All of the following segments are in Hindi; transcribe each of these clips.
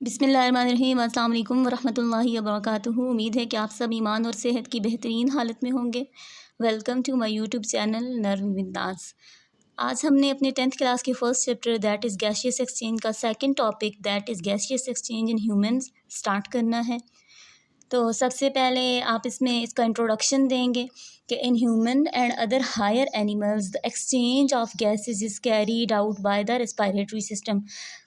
बिस्मिल्लाहिर्रहमानिर्रहीम अस्सलाम वालेकुम वरहमतुल्लाहि वबरकातुहू। उम्मीद है कि आप सब ईमान और सेहत की बेहतरीन हालत में होंगे। Welcome to my YouTube channel learn with Naz. आज हमने अपने 10th क्लास के first chapter that is gaseous exchange का second topic that is gaseous exchange in humans start करना है। तो सबसे पहले आप इसमें इसका इंट्रोडक्शन देंगे कि in human and other higher animals the exchange of gases is carried out by the respiratory system.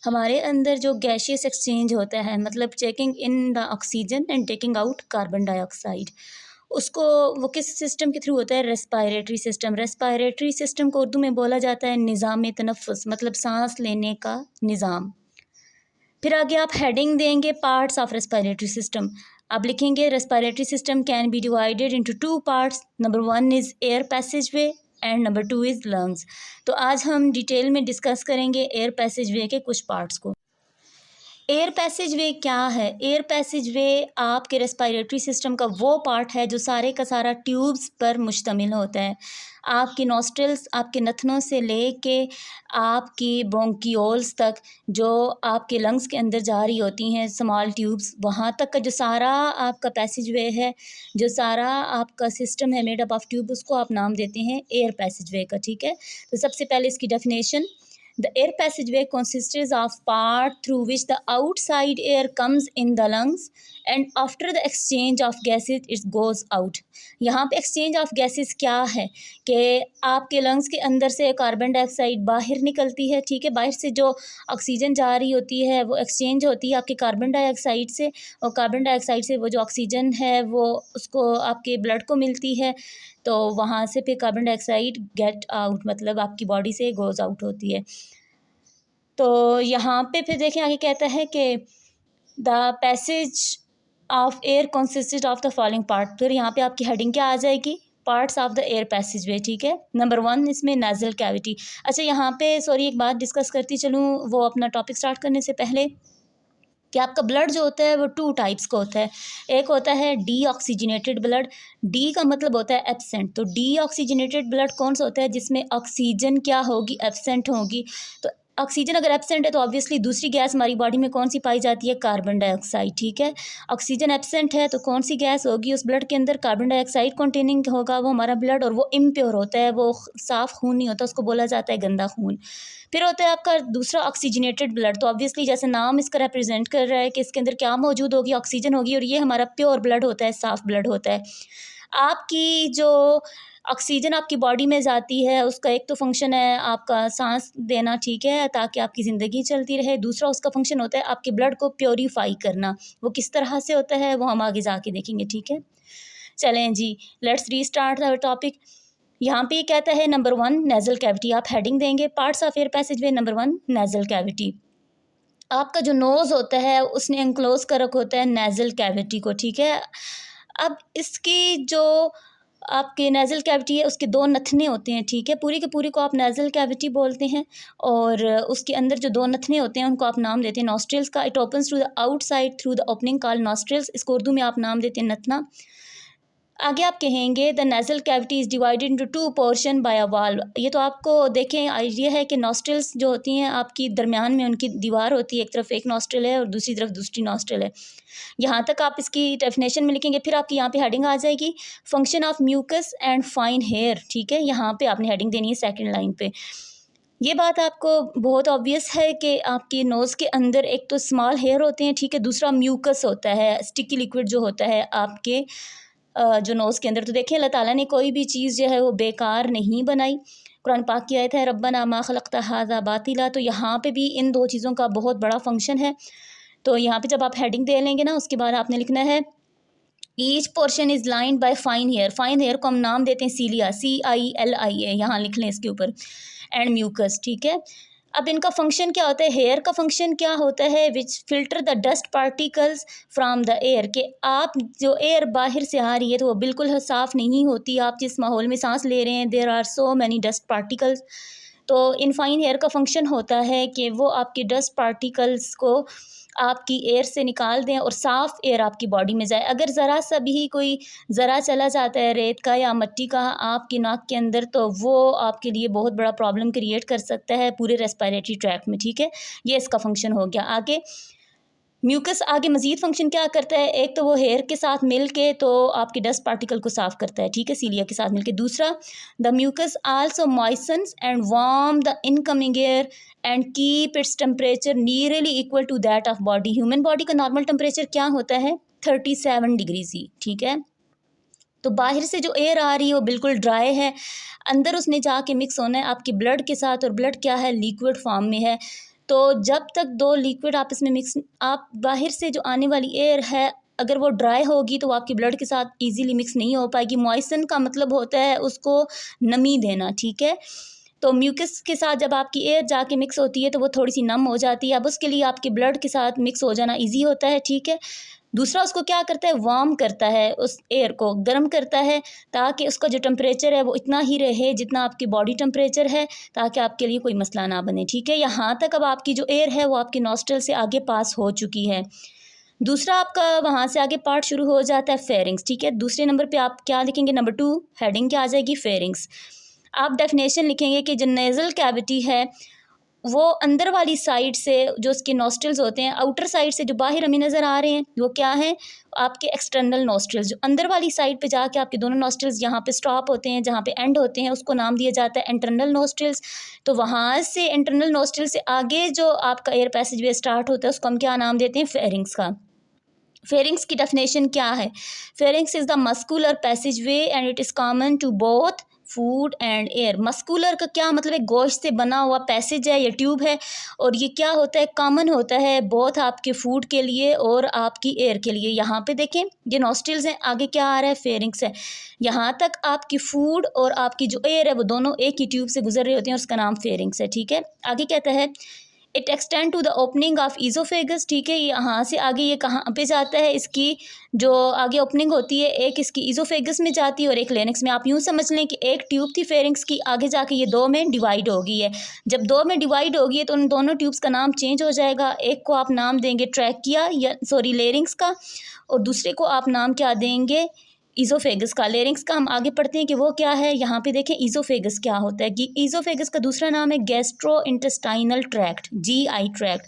हमारे अंदर जो गैसियस एक्सचेंज होता है मतलब taking in the oxygen and taking out carbon dioxide, उसको वो किस सिस्टम के थ्रू होता है? Respiratory system. रेस्पिरेटरी सिस्टम को उर्दू में बोला जाता है निज़ाम तनफ़ुस, मतलब सांस लेने का निज़ाम। फिर आगे आप हेडिंग देंगे पार्ट्स ऑफ रेस्पिरेटरी सिस्टम। आप लिखेंगे respiratory system can be divided into two parts. Number 1 is air passage way and number 2 is lungs. तो आज हम डिटेल में डिस्कस करेंगे एयर पैसेज वे के कुछ पार्ट्स को। एयर पैसेज वे क्या है? एयर पैसेज वे आपके रेस्पिरेटरी सिस्टम का वो पार्ट है जो सारे का सारा ट्यूब्स पर मुश्तमिल होता है। आपकी नॉस्ट्रल्स, आपके नथनों से लेके आपकी ब्रोंकियोल्स तक, जो आपके लंग्स के अंदर जा रही होती हैं स्मॉल ट्यूब्स, वहाँ तक का जो सारा आपका पैसेज वे है, जो सारा आपका सिस्टम है मेड अप ऑफ ट्यूब, उसको आप नाम देते हैं एयर पैसेज वे का। ठीक है, तो सबसे पहले इसकी definition. The air passageway consists of part through which the outside air comes in the lungs and after the exchange of gases it goes out। यहाँ पे exchange of gases क्या है कि आपके lungs के अंदर से कार्बन डाइऑक्साइड बाहर निकलती है। ठीक है, बाहर से जो ऑक्सीजन जा रही होती है वो एक्सचेंज होती है आपके कार्बन डाइऑक्साइड से, और कार्बन डाइऑक्साइड से वो जो ऑक्सीजन है वो उसको आपके ब्लड को मिलती है, तो वहाँ से फिर कार्बन डाइऑक्साइड गेट आउट, मतलब आपकी बॉडी से गोज़ आउट होती है। तो यहाँ पे फिर देखिए आगे कहता है कि the passage of air consisted of the following part. फिर यहाँ पे आपकी हेडिंग क्या आ जाएगी? Parts of the air passage वे। ठीक है, नंबर 1 इसमें नेज़ल कैविटी। अच्छा, यहाँ पे सॉरी एक बात डिस्कस करती चलूँ वो अपना टॉपिक स्टार्ट करने से पहले, कि आपका ब्लड जो होता है वो 2 टाइप्स का होता है। एक होता है डी ऑक्सीजनेटेड ब्लड। डी का मतलब होता है एब्सेंट। तो डी ऑक्सीजनेटेड ब्लड कौन सा होता है? जिसमें ऑक्सीजन क्या होगी? एब्सेंट होगी। तो ऑक्सीजन अगर एब्सेंट है तो ऑब्वियसली दूसरी गैस हमारी बॉडी में कौन सी पाई जाती है? Carbon dioxide. ठीक है, ऑक्सीजन एब्सेंट है तो कौन सी गैस होगी उस ब्लड के अंदर? कार्बन डाइऑक्साइड कंटेनिंग होगा वो हमारा ब्लड, और वो इम्प्योर होता है, वो साफ़ खून नहीं होता, उसको बोला जाता है गंदा खून। फिर होता है आपका दूसरा ऑक्सीजनेटेड ब्लड। तो ऑब्वियसली जैसे नाम इसका रिप्रेजेंट कर रहा है कि इसके अंदर क्या मौजूद होगी? ऑक्सीजन होगी, और ये हमारा प्योर ब्लड होता है, साफ़ ब्लड होता है। आपकी जो ऑक्सीजन आपकी बॉडी में जाती है उसका एक तो फंक्शन है आपका सांस देना, ठीक है, ताकि आपकी ज़िंदगी चलती रहे। दूसरा उसका फंक्शन होता है आपके ब्लड को प्योरीफाई करना। वो किस तरह से होता है वो हम आगे जाके देखेंगे। ठीक है, चलें जी, लेट्स रीस्टार्ट आवर टॉपिक। यहाँ पे ये कहता है नंबर 1 नेज़ल कैविटी। आप हेडिंग देंगे parts of air passage way. Number 1 nasal cavity. आपका जो नोज़ होता है उसने एनक्लोज कर रखा होता है नेज़ल कैविटी को। ठीक है, अब इसकी जो आपके नेज़ल कैविटी है उसके 2 नथने होते हैं। ठीक है, पूरी के पूरी को आप नेज़ल कैविटी बोलते हैं, और उसके अंदर जो 2 नथने होते हैं उनको आप नाम देते हैं नॉस्ट्रिल्स का। It opens to the outside through the opening called nostrils. इसको उर्दू में आप नाम देते हैं नथना। आगे आप कहेंगे the nasal cavity is divided into 2 portion by a valve. ये तो आपको देखें आइडिया है कि नॉस्ट्रिल्स जो होती हैं आपकी दरमियान में उनकी दीवार होती है, एक तरफ एक नॉस्ट्रिल है और दूसरी तरफ दूसरी नॉस्ट्रिल है। यहाँ तक आप इसकी डेफिनेशन में लिखेंगे। फिर आपकी यहाँ पे हेडिंग आ जाएगी function of mucus and fine hair. ठीक है, यहाँ पे आपने हेडिंग देनी है सेकंड लाइन पे। ये बात आपको बहुत ऑब्वियस है कि आपकी नोज़ के अंदर एक तो स्मॉल हेयर होते हैं, ठीक है, दूसरा म्यूकस होता है, स्टिकी लिक्विड जो होता है आपके जो नोज़ के अंदर। तो देखिए अल्लाह ताला ने कोई भी चीज़ जो है वो बेकार नहीं बनाई। कुरान पाक की आयत है रब्बना मा खलक़्ता हाज़ा बातिला। तो यहाँ पे भी इन 2 चीज़ों का बहुत बड़ा फंक्शन है। तो यहाँ पे जब आप हेडिंग दे लेंगे ना उसके बाद आपने लिखना है each portion is lined by fine hair. Fine hair को हम नाम देते हैं सीलिया, CILIA, यहाँ लिख लें इसके ऊपर, एंड म्यूकस। ठीक है, अब इनका फंक्शन क्या होता है? हेयर का फंक्शन क्या होता है? विच filter the dust particles from the air. कि आप जो एयर बाहर से आ रही है तो वो बिल्कुल साफ़ नहीं होती। आप जिस माहौल में सांस ले रहे हैं there are so many dust particles. तो इन फाइन हेयर का फंक्शन होता है कि वो आपके डस्ट पार्टिकल्स को आपकी एयर से निकाल दें और साफ़ एयर आपकी बॉडी में जाए। अगर ज़रा सा भी कोई ज़रा चला जाता है रेत का या मिट्टी का आपकी नाक के अंदर तो वो आपके लिए बहुत बड़ा प्रॉब्लम क्रिएट कर सकता है पूरे रेस्पिरेटरी ट्रैक्ट में। ठीक है, ये इसका फंक्शन हो गया। आगे म्यूकस आगे मज़ीद फंक्शन क्या करता है, एक तो वो हेयर के साथ मिल के तो आपकी डस्ट पार्टिकल को साफ़ करता है, ठीक है, सीलिया के साथ मिल के। दूसरा, the mucus also moistens and warm the incoming air and keep its temperature nearly equal to that of body. Human body का नॉर्मल टेम्परेचर क्या होता है, 37 डिग्री सी, ठीक है। तो बाहर से जो एयर आ रही है वो बिल्कुल ड्राई है, अंदर उसने जाके मिक्स होना है आपकी ब्लड के साथ, और ब्लड क्या है, लिक्विड फॉर्म में है। तो जब तक दो लिक्विड आपस में मिक्स, आप बाहर से जो आने वाली एयर है अगर वो ड्राई होगी तो वो आपकी ब्लड के साथ इजीली मिक्स नहीं हो पाएगी। मॉइसन का मतलब होता है उसको नमी देना, ठीक है। तो म्यूकस के साथ जब आपकी एयर जाके मिक्स होती है तो वो थोड़ी सी नम हो जाती है, अब उसके लिए आपके ब्लड के साथ मिक्स हो जाना ईजी होता है, ठीक है। दूसरा, उसको क्या करता है, वार्म करता है, उस एयर को गर्म करता है ताकि उसका जो टेम्परेचर है वो इतना ही रहे जितना आपकी बॉडी टेम्परेचर है, ताकि आपके लिए कोई मसला ना बने, ठीक है। यहाँ तक अब आपकी जो एयर है वो आपकी नॉस्ट्रल से आगे पास हो चुकी है। दूसरा, आपका वहाँ से आगे पार्ट शुरू हो जाता है फेरिंग्स, ठीक है। दूसरे नंबर पे आप क्या लिखेंगे, नंबर 2 हेडिंग क्या आ जाएगी, फेरिंग्स। आप डेफिनेशन लिखेंगे कि जो नेज़ल कैविटी है वो अंदर वाली साइड से, जो उसके नॉस्ट्रल्स होते हैं, आउटर साइड से जो बाहर हमें नज़र आ रहे हैं वो क्या है, आपके एक्सटर्नल नॉस्ट्रल्स। जो अंदर वाली साइड पे जाके आपके दोनों नॉस्ट्रल्स यहाँ पे स्टॉप होते हैं, जहाँ पे एंड होते हैं, उसको नाम दिया जाता है इंटरनल नॉस्ट्रल्स। तो वहाँ से इंटरनल नॉस्ट्रल से आगे जो आपका एयर पैसेज वे स्टार्ट होता है उसको हम क्या नाम देते हैं, फेरिंग्स का। फेरिंग्स की डेफिनेशन क्या है, pharynx is the muscular passage way and it is common to both food and air. Muscular का क्या मतलब है, गोश्त से बना हुआ पैसेज है या ट्यूब है, और ये क्या होता है, कॉमन होता है बोथ आपके फूड के लिए और आपकी एयर के लिए। यहाँ पे देखें ये नॉस्ट्रल्स हैं, आगे क्या आ रहा है, फेरिंग्स है। यहाँ तक आपकी फूड और आपकी जो एयर है वो दोनों एक ही ट्यूब से गुजर रहे होते हैं और उसका नाम फेरिंग्स है, ठीक है। आगे कहता है it extend to the opening of oesophagus, ठीक है। यहाँ से आगे ये कहाँ पे जाता है, इसकी जो आगे ओपनिंग होती है एक इसकी ईजोफेगस में जाती है और एक लेरिंक्स में। आप यूँ समझ लें कि एक ट्यूब थी फेरिंग्स की, आगे जाके ये दो में डिवाइड हो गई है। जब दो में डिवाइड हो गई है तो उन दोनों ट्यूब्स का नाम चेंज हो जाएगा, एक को आप नाम देंगे ट्रैकिया या सॉरी लेरिंक्स का, और दूसरे को आप नाम क्या देंगे, ईजोफेगस का। लेरिंक्स का हम आगे पढ़ते हैं कि वो क्या है। यहाँ पे देखें ईजोफेगस क्या होता है कि ईजोफेगस का दूसरा नाम है gastro intestinal tract, GI tract.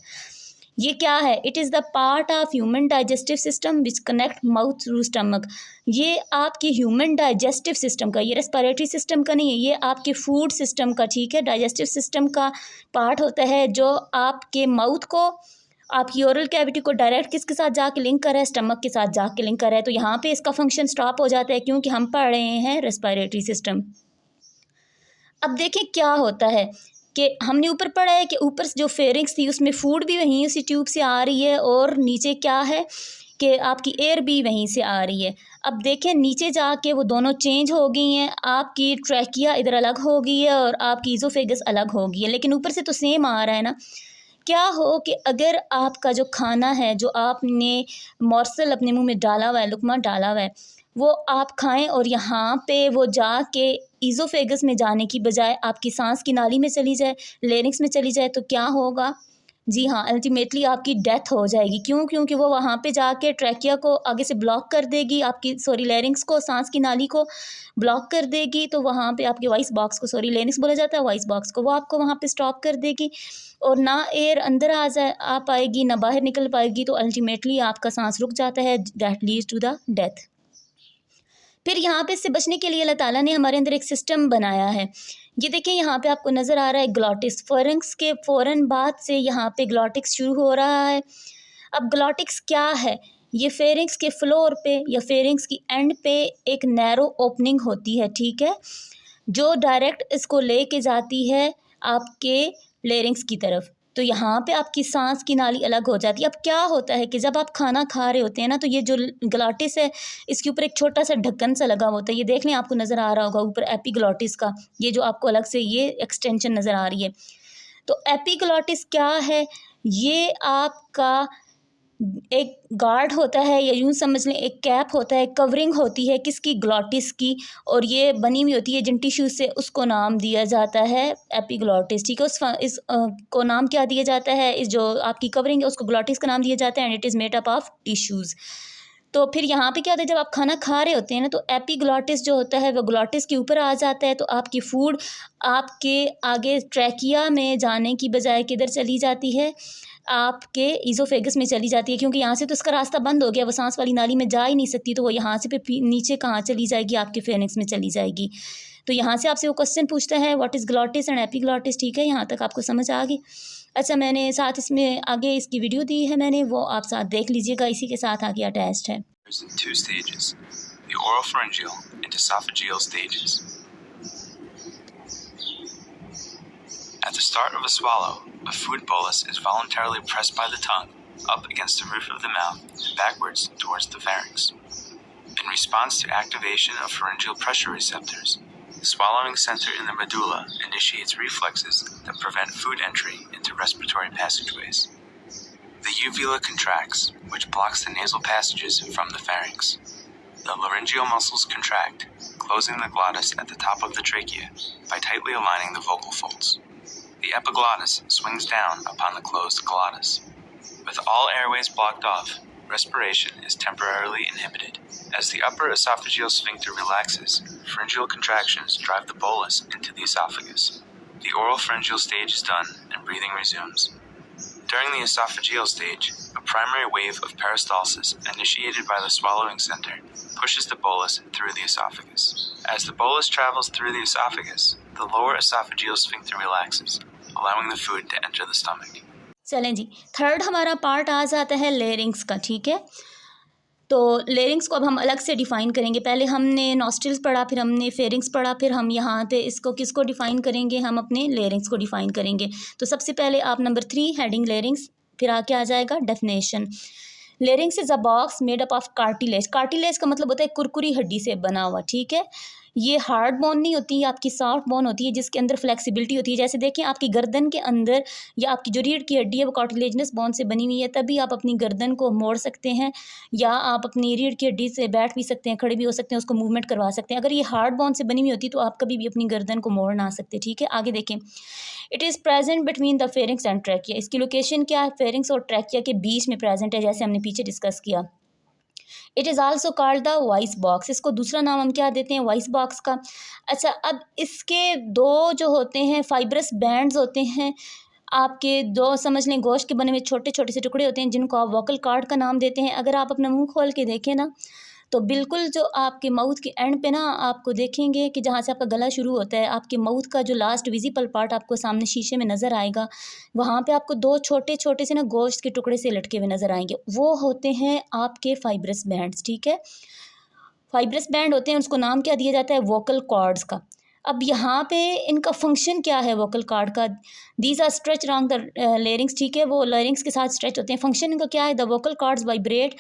ये क्या है, it is the part of human digestive system which connect mouth through stomach. ये आपके ह्यूमन डाइजेस्टिव सिस्टम का, ये रेस्पिरेटरी सिस्टम का नहीं है, ये आपके फूड सिस्टम का, ठीक है, डाइजेस्टिव सिस्टम का पार्ट होता है जो आपके माउथ को, आपकी ओरल कैविटी को डायरेक्ट किसके साथ जाके लिंक कर रहा है, स्टमक के साथ जाके लिंक कर रहा है। तो यहाँ पे इसका फंक्शन स्टॉप हो जाता है क्योंकि हम पढ़ रहे हैं रेस्पिरेटरी सिस्टम। अब देखें क्या होता है कि हमने ऊपर पढ़ा है कि ऊपर जो फेरिंग्स थी उसमें फूड भी वहीं उसी ट्यूब से आ रही है, और नीचे क्या है कि आपकी एयर भी वहीं से आ रही है। अब देखें नीचे जाके वो दोनों चेंज हो गई हैं, आपकी ट्रैकिया इधर अलग हो गई है और आपकी ईजोफेगस अलग हो गई है, लेकिन ऊपर से तो सेम आ रहा है ना। क्या हो कि अगर आपका जो खाना है, जो आपने मॉर्सल अपने मुंह में डाला हुआ है, लुकमा डाला हुआ है, वो आप खाएं और यहाँ पे वो जाके ईजोफेगस में जाने की बजाय आपकी सांस की नाली में चली जाए, लेरिंक्स में चली जाए, तो क्या होगा, जी हाँ, अल्टीमेटली आपकी डेथ हो जाएगी। क्यों, क्योंकि वो वहाँ पे जाके ट्रैकिया को आगे से ब्लॉक कर देगी, आपकी सॉरी लेरिंक्स को, सांस की नाली को ब्लॉक कर देगी। तो वहाँ पे आपके वॉइस बॉक्स को, सॉरी लेरिंक्स बोला जाता है, वॉइस बॉक्स को, वो आपको वहाँ पे स्टॉप कर देगी और ना एयर अंदर आ पाएगी ना बाहर निकल पाएगी। तो अल्टीमेटली आपका सांस रुक जाता है, that leads to the death. फिर यहाँ पे इससे बचने के लिए अल्लाह ताला ने हमारे अंदर एक सिस्टम बनाया है। ये देखें यहाँ पे आपको नज़र आ रहा है ग्लॉटिक्स, फेरिंग्स के फ़ौरन बाद से यहाँ पे ग्लॉटिक्स शुरू हो रहा है। अब ग्लॉटिक्स क्या है, ये फेरिंग्स के फ्लोर पे या फेरिंग्स की एंड पे एक नैरो ओपनिंग होती है, ठीक है, जो डायरेक्ट इसको लेके जाती है आपके लेरिंग्स की तरफ। तो यहाँ पे आपकी सांस की नाली अलग हो जाती है। अब क्या होता है कि जब आप खाना खा रहे होते हैं ना, तो ये जो ग्लॉटिस है इसके ऊपर एक छोटा सा ढक्कन सा लगा होता है, ये देख लें, आपको नज़र आ रहा होगा ऊपर एपिग्लॉटिस का, ये जो आपको अलग से ये एक्सटेंशन नज़र आ रही है। तो एपिग्लॉटिस क्या है, ये आपका एक गार्ड होता है, या यूँ समझ लें एक कैप होता है, कवरिंग होती है किसकी, ग्लॉटिस की, और ये बनी हुई होती है जिन टिश्यूज से, उसको नाम दिया जाता है एपिग्लॉटिस, ठीक है। इस को नाम क्या दिया जाता है, इस जो आपकी कवरिंग है उसको ग्लॉटिस का नाम दिया जाता है, and it is made up of tissues. तो फिर यहाँ पे क्या होता है, जब आप खाना खा रहे होते हैं ना, तो एपिग्लॉटिस जो होता है वो ग्लॉटिस के ऊपर आ जाता है, तो आपकी फूड आपके आगे ट्रैकिया में जाने की बजाय किधर चली जाती है, आपके ईज़ोफेगस में चली जाती है, क्योंकि यहाँ से तो उसका रास्ता बंद हो गया, वो सांस वाली नाली में जा ही नहीं सकती, तो वो यहाँ से नीचे कहाँ चली जाएगी, आपके फेरिंक्स में चली जाएगी। तो यहाँ से आपसे वो क्वेश्चन पूछता है what is glottis and epiglottis. ठीक है, यहाँ तक आपको समझ आ गई। अच्छा, मैंने साथ इसमें आगे इसकी वीडियो दी है मैंने, वो आप साथ देख लीजिएगा, इसी के साथ आगे अटैच्ड है। Two stages, the oropharyngeal and esophageal stages. At the start of a swallow, a food bolus is voluntarily pressed by the tongue up against the roof of the mouth and backwards towards the pharynx. In response to activation of pharyngeal pressure receptors, the swallowing center in the medulla initiates reflexes that prevent food entry into respiratory passageways. The uvula contracts, which blocks the nasal passages from the pharynx. The laryngeal muscles contract, closing the glottis at the top of the trachea by tightly aligning the vocal folds. The epiglottis swings down upon the closed glottis. With all airways blocked off, respiration is temporarily inhibited. As the upper esophageal sphincter relaxes, pharyngeal contractions drive the bolus into the esophagus. The oropharyngeal stage is done and breathing resumes. During the esophageal stage, a primary wave of peristalsis initiated by the swallowing center pushes the bolus through the esophagus. As the bolus travels through the esophagus, the lower esophageal sphincter relaxes, allowing the food to enter the stomach. चलें जी, थर्ड हमारा पार्ट आ जाता है लेरिंग्स का। ठीक है, तो लेरिंग्स को अब हम अलग से डिफ़ाइन करेंगे। पहले हमने नॉस्ट्रिल्स पढ़ा, फिर हमने फेरिंग्स पढ़ा, फिर हम यहाँ पे इसको किसको डिफ़ाइन करेंगे, हम अपने लेरिंग्स को डिफ़ाइन करेंगे। तो सबसे पहले आप नंबर 3 हेडिंग लेरिंग्स, फिर आके आ जाएगा definition. Larynx is a box made up of cartilage. Cartilage का मतलब होता है कुरकुरी हड्डी से बना हुआ। ठीक है, ये हार्ड बोन नहीं होती, ये आपकी सॉफ्ट बोन होती है जिसके अंदर फ्लेक्सिबिलिटी होती है। जैसे देखें, आपकी गर्दन के अंदर या आपकी जो रीढ़ की हड्डी है वो कार्टिलेजनस बोन से बनी हुई है, तभी आप अपनी गर्दन को मोड़ सकते हैं, या आप अपनी रीढ़ की हड्डी से बैठ भी सकते हैं, खड़े भी हो सकते हैं, उसको मूवमेंट करवा सकते हैं। अगर ये हार्ड बोन से बनी हुई होती तो आप कभी भी अपनी गर्दन को मोड़ ना सकते। ठीक है, आगे देखें। It is present between the pharynx and trachea. इसकी लोकेशन क्या है? फेरिंक्स और ट्रैकिया के बीच में प्रेजेंट है, जैसे हमने पीछे डिस्कस किया। It is also called the voice box. इसको दूसरा नाम हम क्या देते हैं? वॉइस बॉक्स का। अच्छा, अब इसके दो जो होते हैं फाइब्रस बैंड्स होते हैं, आपके दो समझ लें गोश्त के बने हुए छोटे छोटे से टुकड़े होते हैं, जिनको आप वोकल कॉर्ड का नाम देते हैं। अगर आप अपना मुंह खोल के देखें ना, तो बिल्कुल जो आपके माउथ के एंड पे ना आपको देखेंगे कि जहाँ से आपका गला शुरू होता है, आपके माउथ का जो लास्ट विजिबल पार्ट आपको सामने शीशे में नज़र आएगा, वहाँ पे आपको दो छोटे छोटे से ना गोश्त के टुकड़े से लटके हुए नज़र आएंगे। वो होते हैं आपके फाइब्रस बैंड्स। ठीक है, फाइब्रस बैंड होते हैं, उसको नाम क्या दिया जाता है? वोकल कॉर्ड्स का। अब यहाँ पे इनका फंक्शन क्या है वोकल कॉर्ड का? These are stretch around the larynx. ठीक है, वो लेरिंग्स के साथ स्ट्रेच होते हैं। फंक्शन इनका क्या है? The vocal cords vibrate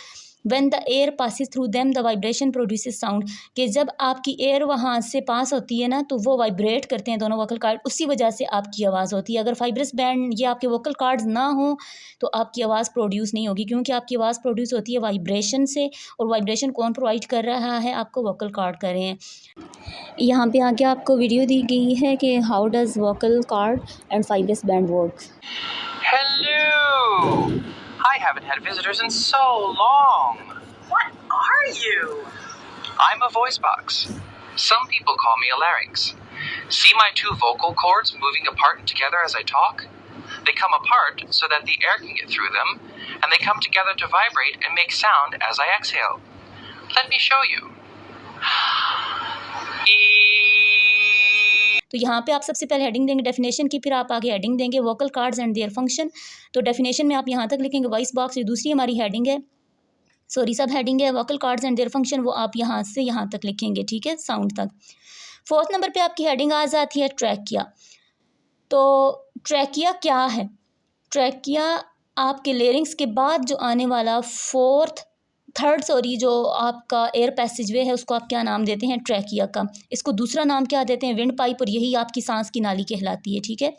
when the air passes through them, the vibration produces sound. कि जब आपकी एयर वहाँ से पास होती है ना, तो वो वाइब्रेट करते हैं दोनों वोकल कॉर्ड, उसी वजह से आपकी आवाज़ होती है। अगर फाइब्रस बैंड या आपके वोकल कॉर्ड्स ना हो तो आपकी आवाज़ प्रोड्यूस नहीं होगी, क्योंकि आपकी आवाज़ प्रोड्यूस होती है वाइब्रेशन से, और वाइब्रेशन कौन प्रोवाइड कर रहा है? आपको वोकल कॉर्ड कर रहे हैं। यहाँ पे आगे आपको वीडियो दी गई है कि how does vocal cord and fibrous band work. Hello! I haven't had visitors in so long. What are you? I'm a voice box. Some people call me a larynx. See my two vocal cords moving apart and together as I talk? They come apart so that the air can get through them, and they come together to vibrate and make sound as I exhale. Let me show you. तो यहाँ पे आप सबसे पहले हेडिंग देंगे डेफिनेशन की, फिर आप आगे हेडिंग देंगे vocal cords and their function. तो डेफिनेशन में आप यहाँ तक लिखेंगे वॉइस बॉक्स, ये दूसरी हमारी हेडिंग है, सॉरी सब हेडिंग है। Vocal cords and their function वो आप यहाँ से यहाँ तक लिखेंगे। ठीक है, साउंड तक। फोर्थ नंबर पे आपकी हेडिंग आ जाती है ट्रैकिया। तो ट्रैकिया क्या है? ट्रैकिया आपके लेरिंग्स के बाद जो आने वाला थर्ड जो आपका एयर पैसेजवे है, उसको आप क्या नाम देते हैं? ट्रैकिया का। इसको दूसरा नाम क्या देते हैं? विंड पाइप, और यही आपकी सांस की नाली कहलाती है। ठीक है,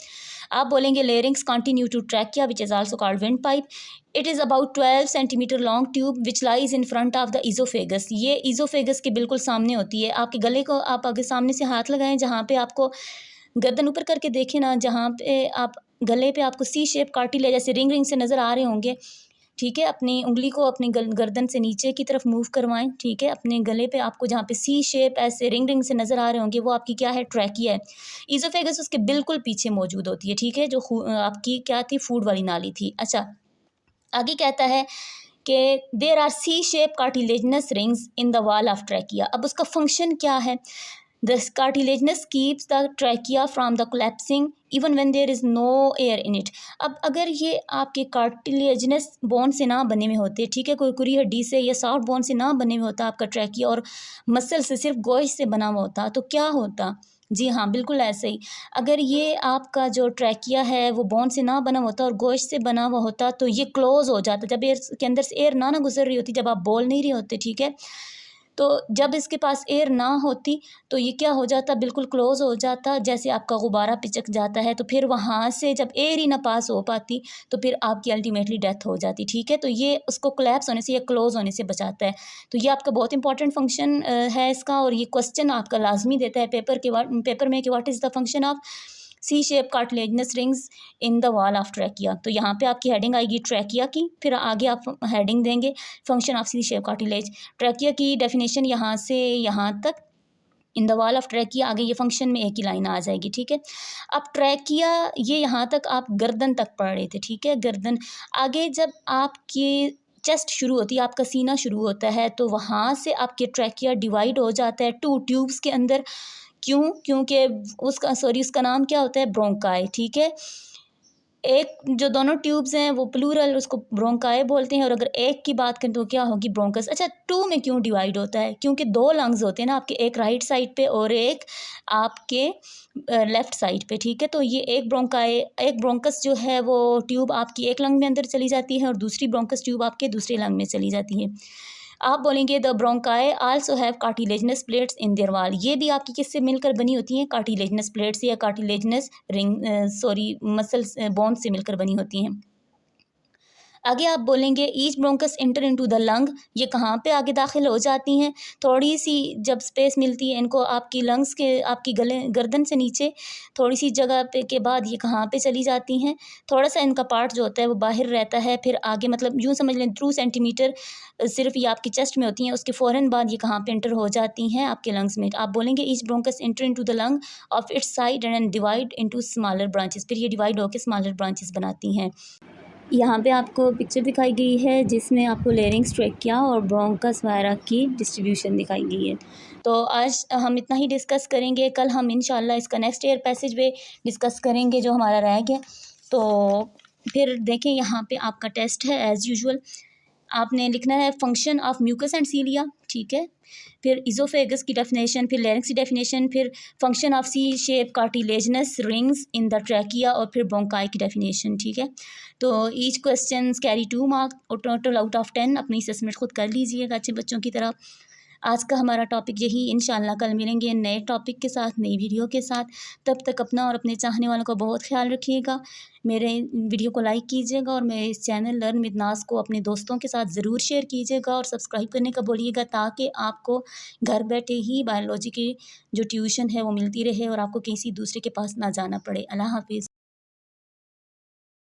आप बोलेंगे larynx continue to trachea which is also called windpipe. It is about 12 centimetre long tube which lies in front of the oesophagus. ये ईज़ोफेगस के बिल्कुल सामने होती है। आपके गले को आप अगर सामने से हाथ लगाएं, जहाँ पे आपको गर्दन ऊपर करके देखें ना, जहाँ पे आप गले पे आपको सी शेप कार्टिलेज जैसे रिंग से नज़र आ रहे होंगे, ठीक है। अपनी उंगली को अपनी गर्दन से नीचे की तरफ मूव करवाएं, ठीक है। अपने गले पे आपको जहाँ पे सी शेप ऐसे रिंग रिंग से नज़र आ रहे होंगे वो आपकी क्या है, ट्रैकिया है। ईज़ोफेगस उसके बिल्कुल पीछे मौजूद होती है, ठीक है, जो आपकी क्या थी, फूड वाली नाली थी। अच्छा, आगे कहता है कि there are C shape cartilaginous rings in the wall of trachea. अब उसका फंक्शन क्या है? The cartilaginous keeps the trachea from the collapsing even when there is no air in it. अब अगर ये आपके कार्टिलेजनस बोन से ना बने हुए होते, ठीक है, कोई कुरी हड्डी से या सॉफ्ट बोन से ना बने हुए होता आपका ट्रैकिया, और मसल से सिर्फ गोश्त से बना हुआ होता, तो क्या होता? जी हाँ, बिल्कुल ऐसे ही। अगर ये आपका जो ट्रैकिया है वो बोन से ना बना होता और गोश्त से बना हुआ होता तो ये क्लोज़ हो जाता। जब एयर के अंदर से एयर ना गुज़र रही होती, जब आप बोल नहीं रहे होते, ठीक है, तो जब इसके पास एयर ना होती तो ये क्या हो जाता, बिल्कुल क्लोज़ हो जाता, जैसे आपका गुब्बारा पिचक जाता है। तो फिर वहाँ से जब एयर ही ना पास हो पाती तो फिर आपकी अल्टीमेटली डेथ हो जाती, ठीक है। तो ये उसको कोलैप्स होने से या क्लोज़ होने से बचाता है। तो ये आपका बहुत इंपॉर्टेंट फंक्शन है इसका, और ये क्वेश्चन आपका लाजमी देता है पेपर में कि what is the function of C shape cartilaginous rings in the wall of trachea. तो यहाँ पे आपकी हेडिंग आएगी ट्रैकिया की, फिर आगे आप हेडिंग देंगे function of C shape cartilage. Trachea की डेफिनेशन यहाँ से यहाँ तक, in the wall of trachea, आगे ये फंक्शन में एक ही लाइन आ जाएगी, ठीक है। अब ट्रैकिया ये यहाँ तक आप गर्दन तक पढ़ रहे थे, ठीक है, गर्दन। आगे जब आपकी चेस्ट शुरू होती है, आपका सीना शुरू होता है, तो वहाँ से आपके ट्रैकिया डिवाइड हो जाता है टू ट्यूब्स के अंदर। क्यों? क्योंकि उसका नाम क्या होता है, ब्रोंकाई, ठीक है। एक जो दोनों ट्यूब्स हैं वो प्लूरल, उसको ब्रोंकाई बोलते हैं, और अगर एक की बात करें तो क्या होगी, ब्रोंकस। अच्छा, टू में क्यों डिवाइड होता है? क्योंकि दो लंग्स होते हैं ना आपके, एक राइट साइड पे और एक आपके लेफ़्ट साइड पे, ठीक है। तो ये एक ब्रोंकस जो है वो ट्यूब आपकी एक लंग में अंदर चली जाती है और दूसरी ब्रोंकस ट्यूब आपके दूसरे लंग में चली जाती है। आप बोलेंगे the bronchi also have cartilaginous plates in their wall. ये भी आपकी किससे मिलकर बनी होती हैं, कार्टिलेजनस प्लेट्स या कार्टिलेजनस मसल्स बोन्स से मिलकर बनी होती हैं। आगे आप बोलेंगे each bronchus enter into the lung. ये कहाँ पे आगे दाखिल हो जाती हैं? थोड़ी सी जब स्पेस मिलती है इनको आपकी लंग्स के, आपकी गर्दन से नीचे थोड़ी सी जगह पे के बाद ये कहाँ पे चली जाती हैं? थोड़ा सा इनका पार्ट जो होता है वो बाहर रहता है, फिर आगे मतलब यूँ समझ लें 2 सेंटीमीटर सिर्फ ये आपकी चेस्ट में होती हैं, उसके फ़ौरन बाद ये कहाँ पे एंटर हो जाती हैं, आपके लंग्स में। आप बोलेंगे each bronchus enter into the lung of its side and divide into smaller branches. फिर ये डिवाइड होकर स्मॉलर ब्रांचेस बनाती हैं। यहाँ पे आपको पिक्चर दिखाई गई है जिसमें आपको लेरिंग्स, ट्रैकिया और ब्रोंकस वगैरह की डिस्ट्रीब्यूशन दिखाई गई है। तो आज हम इतना ही डिस्कस करेंगे, कल हम इंशाल्लाह इसका नेक्स्ट ईयर पैसेज वे डिस्कस करेंगे जो हमारा रह गया। तो फिर देखें यहाँ पे आपका टेस्ट है एज़ यूजुअल, आपने लिखना है फंक्शन ऑफ म्यूकस एंड सीलिया, ठीक है, फिर इज़ोफेगस की डेफिनेशन, फिर लेरिंग्स की डेफिनेशन, फिर function of C shape cartilaginous rings in the trachea, और फिर ब्रोंकाई की डेफिनेशन, ठीक है। तो ईच क्वेश्चन कैरी 2 मार्क्स और टोटल आउट ऑफ 10 अपनी असेसमेंट खुद कर लीजिएगा अच्छे बच्चों की तरह। आज का हमारा टॉपिक यही, इंशाल्लाह कल मिलेंगे नए टॉपिक के साथ, नई वीडियो के साथ। तब तक अपना और अपने चाहने वालों का बहुत ख्याल रखिएगा। मेरे वीडियो को लाइक कीजिएगा और मेरे इस चैनल लर्न विद नाज़ को अपने दोस्तों के साथ ज़रूर शेयर कीजिएगा और सब्सक्राइब करने का बोलिएगा, ताकि आपको घर बैठे ही बायोलॉजी की जो ट्यूशन है वो मिलती रहे और आपको किसी दूसरे के पास ना जाना पड़े। अल्लाह हाफिज़।